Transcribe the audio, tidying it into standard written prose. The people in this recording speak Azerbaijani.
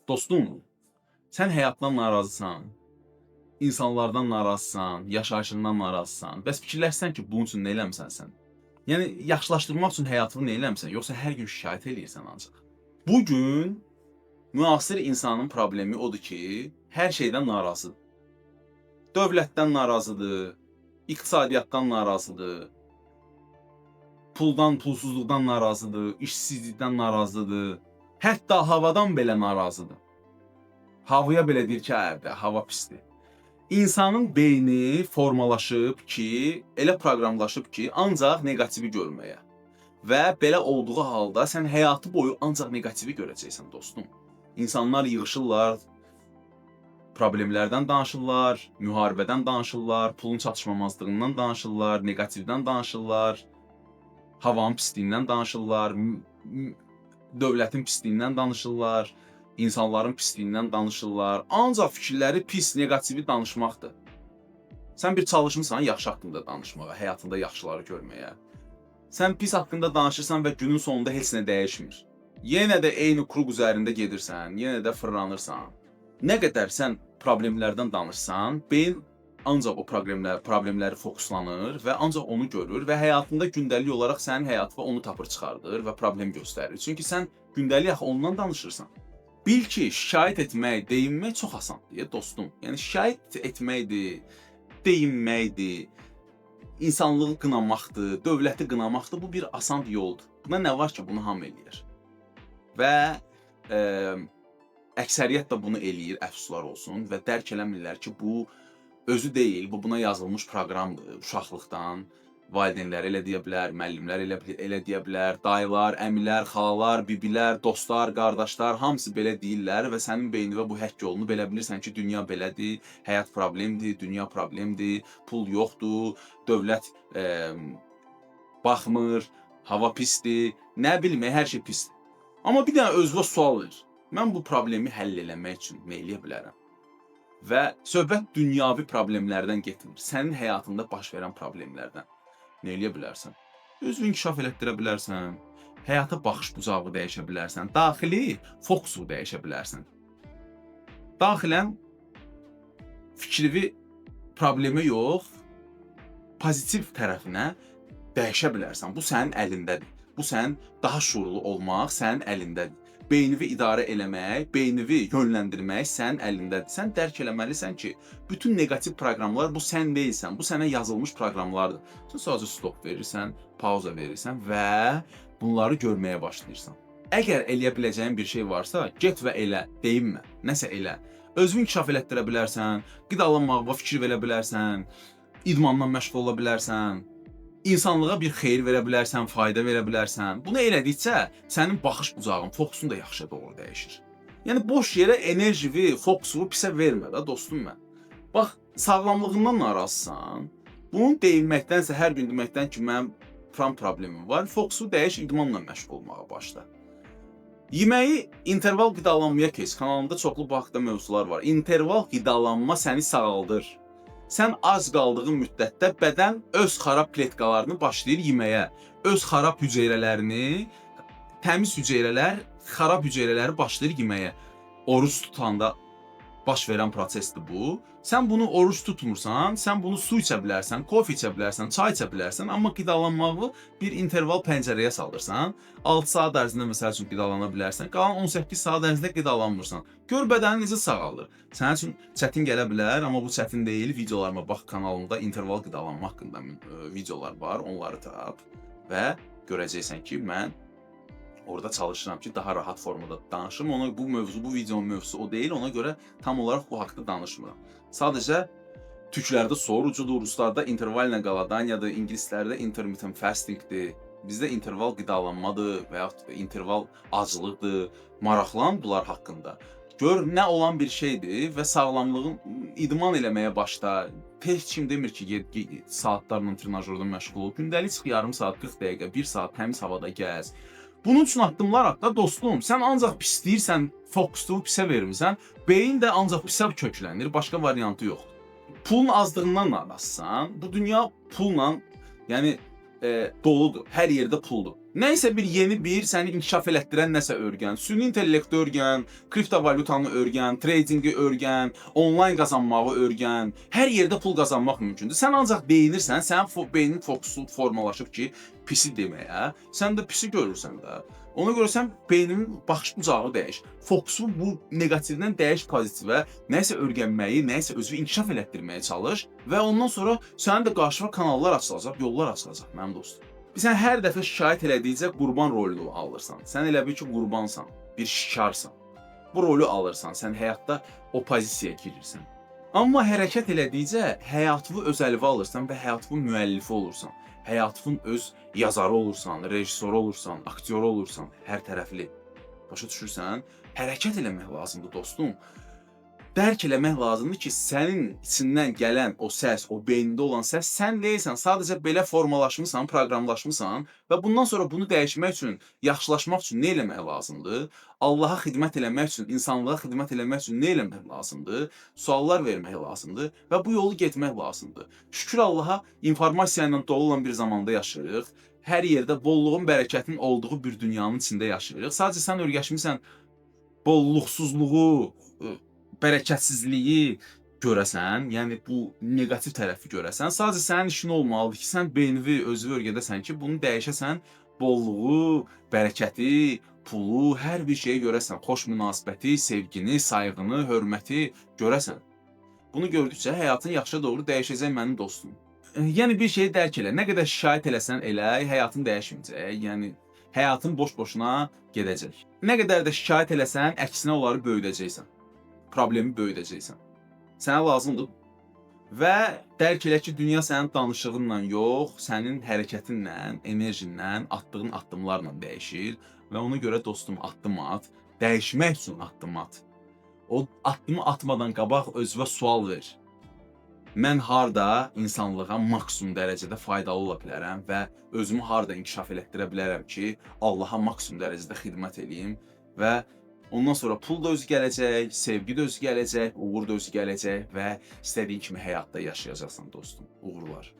Dostum, sən həyatdan narazısan, insanlardan narazısan, yaşayışından narazısan. Bəs fikirləşsən ki, bunun üçün nə eləmisən sən? Yəni yaxşılaşdırmaq üçün həyatını nə eləmisən, yoxsa hər gün şikayət eləyirsən ancaq? Bu gün müasir insanın problemi odur ki, hər şeydən narazıdır. Dövlətdən narazıdır, iqtisadiyyatdan narazıdır, puldan, pulsuzluqdan narazıdır, işsizlikdən narazıdır, hətta havadan belə narazıdır. Havaya belə deyir ki, hava pisdir. İnsanın beyni formalaşıb ki, elə proqramlaşıb ki, ancaq negativi görməyə. Və belə olduğu halda sən həyatı boyu ancaq negativi görəcəksən dostum. İnsanlar yığışırlar, problemlərdən danışırlar, müharibədən danışırlar, pulun çatışmamazlığından danışırlar, negativdən danışırlar, havanın pisliyindən danışırlar, dövlətin pisliyindən danışırlar, insanların pisliyindən danışırlar. Ancaq fikirləri pis, negativi danışmaqdır. Sən bir çalışmısan yaxşı haqqında danışmağa, həyatında yaxşıları görməyə. Sən pis haqqında danışırsan və günün sonunda heç nə dəyişmir. Yenə də eyni kruq üzərində gedirsən, yenə də fırlanırsan. Nə qədər sən problemlərdən danışsan, beyin ancaq o problemləri fokuslanır və ancaq onu görür və həyatında gündəlik olaraq sənin həyatına onu tapır çıxardır və problem göstərir. Çünki sən gündəlik axı ondan danışırsan. Bil ki, şikayət etmək, deyinmək çox asandır dostum. Yəni şikayət etməkdir, deyinməkdir, insanlığı qınamaqdır, dövləti qınamaqdır. Bu bir asan yoldur. Buna nə var ki, bunu hamı eləyir. Və əksəriyyət də bunu eləyir, əfsuslar olsun və dərk eləmirlər ki, bu özü deyil, bu buna yazılmış proqramdır. Uşaqlıqdan valideynlər elə deyə bilər, müəllimlər elə deyə bilər, dayılar, əmilər, xalalar, bibilər, dostlar, qardaşlar hamısı belə deyirlər və sənin beynində bu həkk olunub belə bilirsən ki, dünya belədir, həyat problemdir, dünya problemdir, pul yoxdur, dövlət baxmır, hava pisdir, nə bilmək, hər şey pisdir. Amma bir dənə özünə sual ver. Mən bu problemi həll eləmək üçün nə eləyə bilərəm? Və söhbət dünyavi problemlərdən getmir. Sənin həyatında baş verən problemlərdən. Nə eləyə bilərsən? Özünü inkişaf elətdirə bilərsən, həyata baxış bucağı dəyişə bilərsən, daxili fokusu dəyişə bilərsən. Daxilən fikrini problemə yox, pozitiv tərəfinə dəyişə bilərsən. Bu sənin əlindədir. Bu sənin daha şuurlu olmaq sənin əlindədir. Beynini idarə eləmək, beynini yönləndirmək sənin əlindədir. Sən dərk eləməlisən ki, bütün negativ proqramlar bu sən deyilsən, bu sənə yazılmış proqramlardır. Sən sadəcə stop verirsən, pauza verirsən və bunları görməyə başlayırsan. Əgər eləyə biləcəyin bir şey varsa, get və elə, deyinmə, nəsə elə. Özünü inkişaf elətdirə bilərsən, qidalanmağa fikir verə bilərsən, idmanla məşğul ola bilərsən, İnsanlığa bir xeyir verə bilərsən, fayda verə bilərsən. Bunu elədikcə, sənin baxış bucağın, fokusun da yaxşıya doğru dəyişir. Yəni, boş yerə enerjini, fokusunu pisə vermə də, dostum mən. Bax, sağlamlığından narazısan, bunu deyilməkdənsə, hər gün deməkdən ki, mənim problemim var, fokusu dəyiş, idmanla məşğul olmağa başla. Yeməyi interval qidalanmaya keç. Kanalımda çoxlu bu haqda mövzular var. Interval qidalanma səni sağaldır. Sən az qaldığın müddətdə bədən öz xarab kletkalarını başlayır yeməyə. Öz xarab hüceyrələrini, təmiz hüceyrələr, xarab hüceyrələri başlayır yeməyə. Oruç tutanda baş verən prosesdir bu. Sən bunu oruç tutmursan, sən bunu su içə bilərsən, kofe içə bilərsən, çay içə bilərsən, amma qidalanmağı bir interval pəncərəyə salırsan, 6 saat ərzində məsəl üçün qidalana bilərsən, qalan 18 saat ərzində qidalanmırsan. Gör bədənin necə sağalır. Sənin üçün çətin gələ bilər, amma bu çətin deyil. Videolarıma bax, kanalımda interval qidalanma haqqında videolar var, onları tap və görəcəksən ki, mən orada çalışıram ki, daha rahat formada danışım. Bu videonun mövzusu o deyil, ona görə tam olaraq bu haqda danışmıram. Sadəcə türklərdə sorucudur, ruslarda intervallə qaladanyadır, ingilislərdə intermittent fastingdir, bizdə interval qidalanmadır və yaxud interval aclıqdır. Maraqlan bunlar haqqında. Gör nə olan bir şeydir və sağlamlığın idman eləməyə başla. Heç kim demir ki, saatlarla trenajördə məşğul ol. Gündəlik çıx yarım saat, 40 dəqiqə, 1 saat təmiz havada gəz. Bunun üçün addımlar haqqda dostum, sən ancaq pisləyirsən, fokusunu pisə vermirsən, beyin də ancaq pisə köklənir, başqa variantı yoxdur. Pulun azlığından narazısan, bu dünya pulla, yəni doludur, hər yerdə puldur. Nəysə bir yeni bir səni inkişaf elətdirən nəsə öyrən. Süni intellekti öyrən, kriptovalyutanı öyrən, tradinqi öyrən, onlayn qazanmağı öyrən. Hər yerdə pul qazanmaq mümkündür. Sən ancaq beyinirsən, sənin beynin fokusu formalaşıb ki, pisi deməyə. Sən də pisi görürsən də. Ona görə sən beyninin baxış bucağı dəyiş. Fokusu bu neqativdən dəyiş pozitivə, nəsə öyrənməyi, nəsə özünü inkişaf elətdirməyə çalış və ondan sonra sənin də qarşına kanallar açılacaq, yollar açılacaq mənim dostum. Sən hər dəfə şikayət elədikcə qurban rolunu alırsan. Sən elə bil ki, qurbansan, bir şikarsan. Bu rolu alırsan, sən həyatda o pozisiyaya girirsən. Amma hərəkət elədikcə həyatını öz əlinə alırsan və həyatının müəllifi olursan. Həyatının öz yazarı olursan, rejissoru olursan, aktyoru olursan, hər tərəfli. Başa düşürsən? Hərəkət eləmək lazımdır dostum. Dərk eləmək lazımdır ki, sənin içindən gələn o səs, o beynində olan səs sən deyilsən, sadəcə belə formalaşmısan, proqramlaşmısan və bundan sonra bunu dəyişmək üçün, yaxşılaşmaq üçün nə eləmək lazımdır? Allaha xidmət eləmək üçün, insanlığa xidmət eləmək üçün nə eləmək lazımdır? Suallar vermək lazımdır və bu yolu getmək lazımdır. Şükür Allaha, informasiya ilə dolu olan bir zamanda yaşayırıq. Hər yerdə bolluğun, bərəkətin olduğu bir dünyanın içində yaşayırıq. Sadəcə sən öyrəşmisən bolluqsuzluğu, bərəkətsizliyi görəsən, yəni bu neqativ tərəfi görəsən, sadəcə sənin işin olmalıdır ki, sən beynini özünü öyrədəsən ki, bunu dəyişəsən, bolluğu, bərəkəti, pulu, hər bir şeyi görəsən, xoş münasibəti, sevgini, sayğını, hörməti görəsən. Bunu gördükcə həyatın yaxşıya doğru dəyişəcək mənim dostum. Yəni bir şeyi dərk elə, nə qədər şikayət eləsən elə, həyatın dəyişməyəcək, yəni həyatın boş-boşuna gedəcək. Nə qədər də şikayət eləsən, əksinə onları böyüdəcəksən. Problemi böyüdəcəksən. Sənə lazımdır. Və dərk elə ki, dünya sənin danışığınla yox, sənin hərəkətinlə, enerjinlə, atdığın addımlarla dəyişir və ona görə dostum addım at, dəyişmək üçün addım at. O addımı atmadan qabaq özünə sual ver. Mən harda insanlığa maksimum dərəcədə faydalı ola bilərəm və özümü harda inkişaf elətdirə bilərəm ki, Allaha maksimum dərəcədə xidmət edeyim və ondan sonra pul da özü gələcək, sevgi də özü gələcək, uğur da özü gələcək və istədiyin kimi həyatda yaşayacaqsan dostum. Uğurlar.